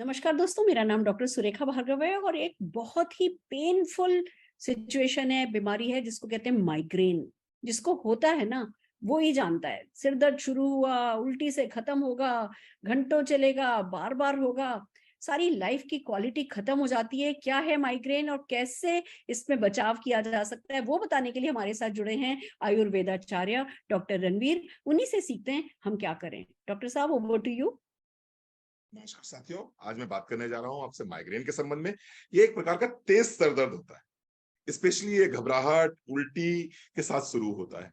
नमस्कार दोस्तों, मेरा नाम डॉक्टर सुरेखा भार्गव है और एक बहुत ही पेनफुल सिचुएशन है, बीमारी है जिसको कहते हैं माइग्रेन। जिसको होता है ना, वो ही जानता है। सिर दर्द शुरू हुआ, उल्टी से खत्म होगा, घंटों चलेगा, बार-बार होगा, सारी लाइफ की क्वालिटी खत्म हो जाती है। क्या है माइग्रेन और कैसे इसमें बचाव किया जा सकता है, वो बताने के लिए हमारे साथ जुड़े हैं आयुर्वेदाचार्य डॉक्टर रणवीर। उन्हीं से सीखते हैं हम क्या करें। डॉक्टर साहब, ओवर टू यू। नमस्कार साथियों, आज मैं बात करने जा रहा हूं आपसे माइग्रेन के संबंध में। ये एक प्रकार का तेज सर दर्द होता है। स्पेशली ये घबराहट, उल्टी के साथ शुरू होता है।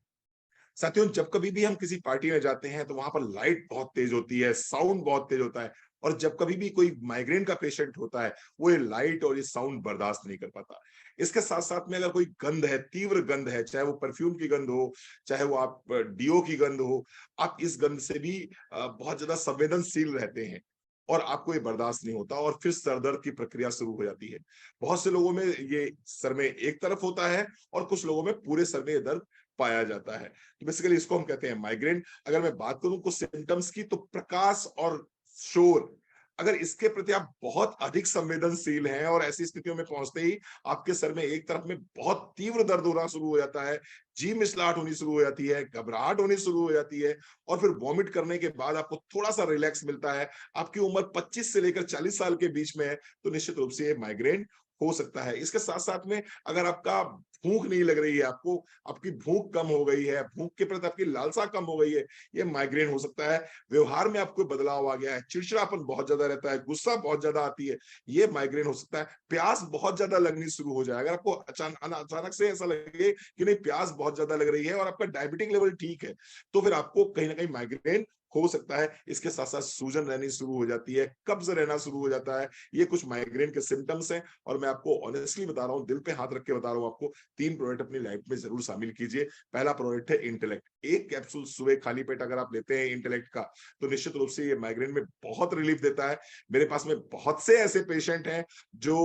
साथियों, जब कभी भी हम किसी पार्टी में जाते हैं तो वहां पर लाइट बहुत तेज होती है, साउंड बहुत तेज होता है। और जब कभी भी कोई माइग्रेन का पेशेंट होता है, वो ये लाइट और ये साउंड बर्दाश्त नहीं कर पाता। इसके साथ साथ में अगर कोई गंध है, तीव्र गंध है, चाहे वो परफ्यूम की गंध हो, चाहे वो आप डीओ की गंध हो, आप इस गंध से भी बहुत ज्यादा संवेदनशील रहते हैं और आपको ये बर्दाश्त नहीं होता और फिर सर दर्द की प्रक्रिया शुरू हो जाती है। बहुत से लोगों में ये सर में एक तरफ होता है और कुछ लोगों में पूरे सर में ये दर्द पाया जाता है। तो बेसिकली इसको हम कहते हैं माइग्रेन। अगर मैं बात करूं कुछ सिम्टम्स की, तो प्रकाश और शोर, अगर इसके प्रति आप बहुत अधिक संवेदनशील हैं और ऐसी स्थितियों में पहुंचते ही आपके सर में एक तरफ में बहुत तीव्र दर्द होना शुरू हो जाता है, जी मिचलाहट होनी शुरू हो जाती है, घबराहट होनी शुरू हो जाती है और फिर वॉमिट करने के बाद आपको थोड़ा सा रिलैक्स मिलता है, आपकी उम्र 25 से लेकर 40 साल के बीच में है, तो निश्चित रूप से ये माइग्रेन हो सकता है। इसके साथ साथ में अगर आपका भूख नहीं लग रही है, आपको आपकी भूख कम हो गई है, भूख के प्रति आपकी लालसा कम हो गई है, ये माइग्रेन हो सकता है। व्यवहार में आपको बदलाव आ गया है, चिड़चिड़ापन बहुत ज्यादा रहता है, गुस्सा बहुत ज्यादा आती है, ये माइग्रेन हो सकता है। प्यास बहुत ज्यादा लगनी शुरू हो जाए, अगर आपको अचानक से ऐसा लगे कि नहीं प्यास बहुत ज्यादा लग रही है और आपका डायबिटिक लेवल ठीक है, तो फिर आपको कहीं ना कहीं माइग्रेन हो सकता है। इसके साथ साथ सूजन रहनी शुरू हो जाती है, कब्ज रहना शुरू हो जाता है। ये कुछ माइग्रेन के सिम्टम्स हैं और मैं आपको ऑनेस्टली बता रहा हूँ, दिल पे हाथ रख के बता रहा हूँ आपको, 3 प्रोडक्ट अपनी लाइफ में जरूर शामिल कीजिए। पहला प्रोडक्ट है इंटेलेक्ट। एक कैप्सूल सुबह खाली पेट अगर आप लेते हैं इंटेलेक्ट का, तो निश्चित रूप से ये माइग्रेन में बहुत रिलीफ देता है। मेरे पास में बहुत से ऐसे पेशेंट हैं जो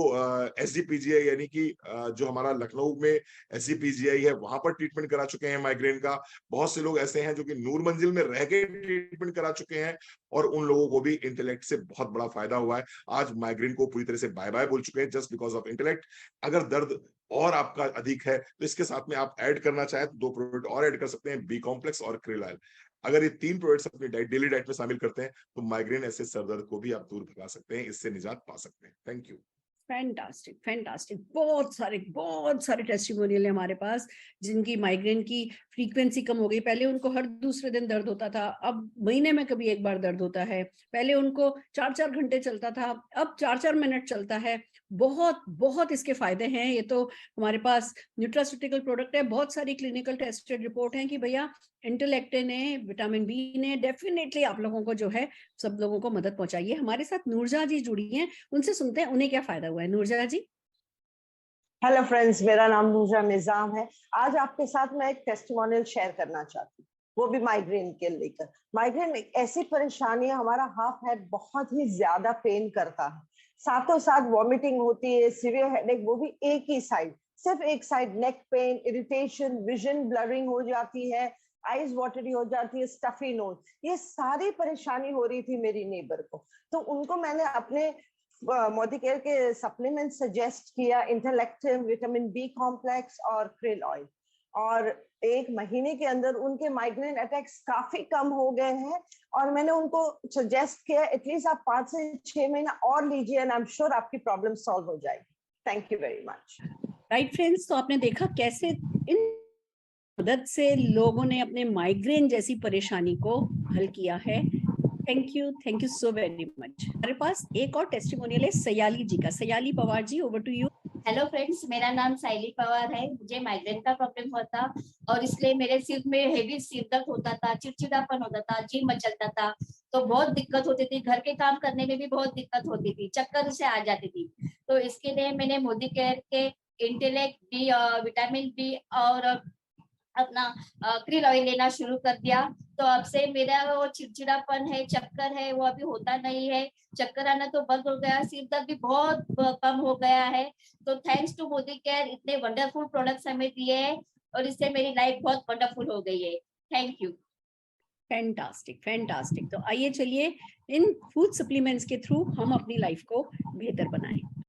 एसजीपीजीआई यानी कि जो हमारा लखनऊ में एसजीपीजीआई है, वहां पर ट्रीटमेंट करा चुके हैं माइग्रेन का। बहुत से लोग ऐसे हैं जो कि नूर मंजिल में रह के ट्रीटमेंट करा चुके हैं और उन लोगों को भी इंटेलेक्ट से बहुत बड़ा फायदा हुआ है। आज माइग्रेन को पूरी तरह से बाय बाय बोल चुके हैं जस्ट बिकॉज ऑफ इंटेलेक्ट। अगर दर्द और आपका अधिक है तो इसके साथ में आप ऐड करना चाहें तो 2 प्रोडक्ट और ऐड कर सकते हैं, बी कॉम्प्लेक्स और क्रिलाइल। अगर ये 3 प्रोडक्ट्स अपनी डेली डाइट में शामिल करते हैं तो माइग्रेन ऐसे सर दर्द को भी आप दूर भगा सकते हैं, इससे निजात पा सकते हैं। Thank you. फैंटास्टिक फैंटास्टिक, बहुत सारे टेस्टिमोनियल है हमारे पास जिनकी माइग्रेन की फ्रीक्वेंसी कम हो गई। पहले उनको हर दूसरे दिन दर्द होता था, अब महीने में कभी एक बार दर्द होता है। पहले उनको 4-4 घंटे चलता था, अब 4-4 मिनट चलता है। बहुत बहुत इसके फायदे हैं। ये तो हमारे पास न्यूट्रास्यूटिकल प्रोडक्ट है, बहुत सारी क्लिनिकल टेस्टेड रिपोर्ट हैं कि भैया इंटेलेक्टे ने, विटामिन बी ने डेफिनेटली आप लोगों को जो है, सब लोगों को मदद पहुंचाइए। हमारे साथ नूरजहां जी जुड़ी हैं, उनसे सुनते हैं उन्हें क्या फायदा हुआ है। नूरजहां जी। हेलो फ्रेंड्स, मेरा नाम नूरजहां निजाम है। आज आपके साथ मैं एक टेस्टिमोनियल शेयर करना चाहती हूँ, वो भी माइग्रेन के लेकर। माइग्रेन एक ऐसी परेशानी है, हमारा हाफ हेड बहुत ही ज्यादा पेन करता है, साथों साथ वॉमिटिंग होती है, सीवियर हेडेक, वो भी एक ही साइड, सिर्फ एक side, neck pain, irritation, vision blurring हो जाती है, आईज वाटरी हो जाती है, स्टफी नोज, ये सारी परेशानी हो रही थी मेरी नेबर को। तो उनको मैंने अपने मोदी केयर के सप्लीमेंट सजेस्ट किया, इंटेलेक्टिव, विटामिन बी कॉम्प्लेक्स और क्रिल ऑयल, और 1 महीने के अंदर उनके माइग्रेन अटैक्स काफी कम हो गए हैं। और मैंने उनको सजेस्ट किया एटलीस्ट आप 5 से 6 महीना और लीजिए एंड आई एम श्योर आपकी प्रॉब्लम सॉल्व हो जाएगी। Thank you very much. Right friends, तो आपने देखा कैसे इन मदद से लोगों ने अपने माइग्रेन जैसी परेशानी को हल किया है। Thank you so very much. हमारे पास एक और टेस्टिमोनियल है सयाली जी का। Sayali Pawar ji, over to you. Hello friends, मेरा नाम साइली पवार है। मुझे माइग्रेन का प्रॉब्लम होता और इसलिए मेरे सिर में हेवी सिर दर्द होता था, चिड़चिड़ापन होता था, जी मचलता था, तो बहुत दिक्कत होती थी। घर के काम करने में भी बहुत दिक्कत होती थी, चक्कर से आ जाती थी। तो इसके लिए मैंने मोदी केयर के इंटेलेक्ट बी, विटामिन बी और अपना क्रिल ऑयल लेना शुरू कर दिया। तो अब से मेरा वो चिड़चिड़ापन है, चक्कर है, वो अभी होता नहीं है। चक्कर आना तो बंद हो गया, सिर दर्द भी बहुत कम हो गया है। तो थैंक्स टू मोदी केयर, इतने वंडरफुल प्रोडक्ट्स हमें दिए हैं और इससे मेरी लाइफ बहुत वंडरफुल हो गई है। Thank you. Fantastic fantastic. तो आइए चलिए इन फूड सप्लीमेंट्स के थ्रू हम अपनी लाइफ को बेहतर बनाएं।